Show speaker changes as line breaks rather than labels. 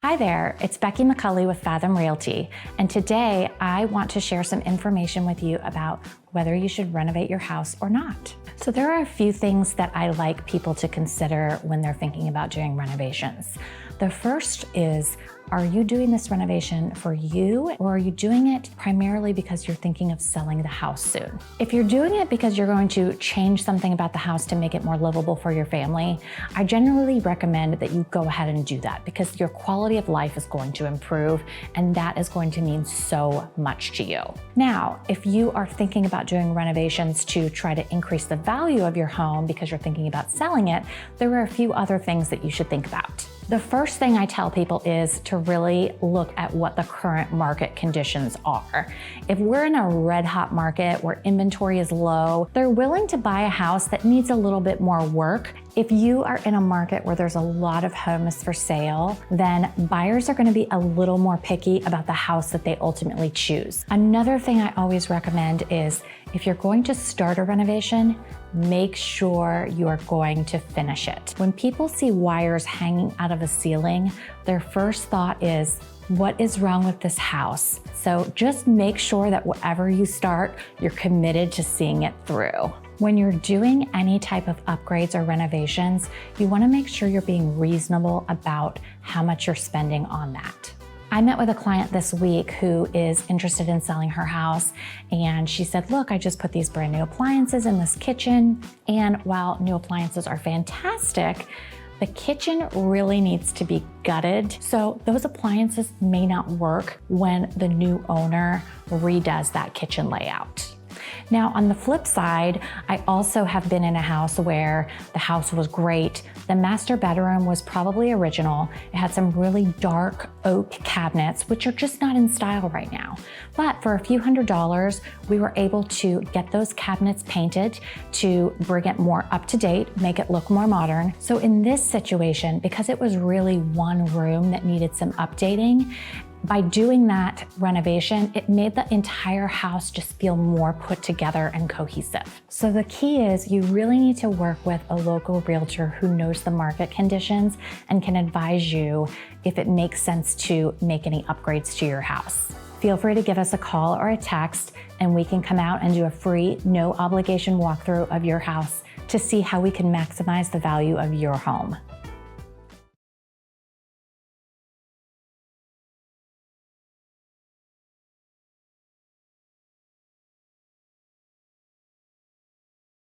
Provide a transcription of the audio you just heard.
Hi there, it's Becky McCully with Fathom Realty, and today I want to share some information with you about whether you should renovate your house or not. So there are a few things that I like people to consider when they're thinking about doing renovations. The first is, are you doing this renovation for you, or are you doing it primarily because you're thinking of selling the house soon? If you're doing it because you're going to change something about the house to make it more livable for your family, I generally recommend that you go ahead and do that because your quality of life is going to improve, and that is going to mean so much to you. Now, if you are thinking about doing renovations to try to increase the value of your home because you're thinking about selling it, there are a few other things that you should think about. The first thing I tell people is to really look at what the current market conditions are. If we're in a red hot market where inventory is low, they're willing to buy a house that needs a little bit more work. If you are in a market where there's a lot of homes for sale, then buyers are going to be a little more picky about the house that they ultimately choose. Another thing I always recommend is if you're going to start a renovation, make sure you are going to finish it. When people see wires hanging out of a ceiling, their first thought is, what is wrong with this house? So just make sure that whatever you start, you're committed to seeing it through. When you're doing any type of upgrades or renovations, you want to make sure you're being reasonable about how much you're spending on that. I met with a client this week who is interested in selling her house, and she said, look, I just put these brand new appliances in this kitchen, and while new appliances are fantastic, the kitchen really needs to be gutted. So those appliances may not work when the new owner redoes that kitchen layout. Now, on the flip side, I also have been in a house where the house was great. The master bedroom was probably original. It had some really dark oak cabinets, which are just not in style right now. But for a few $100s, we were able to get those cabinets painted to bring it more up to date, make it look more modern. So in this situation, because it was really one room that needed some updating, by doing that renovation, it made the entire house just feel more put together and cohesive. So the key is you really need to work with a local realtor who knows the market conditions and can advise you if it makes sense to make any upgrades to your house. Feel free to give us a call or a text, and we can come out and do a free, no obligation walkthrough of your house to see how we can maximize the value of your home.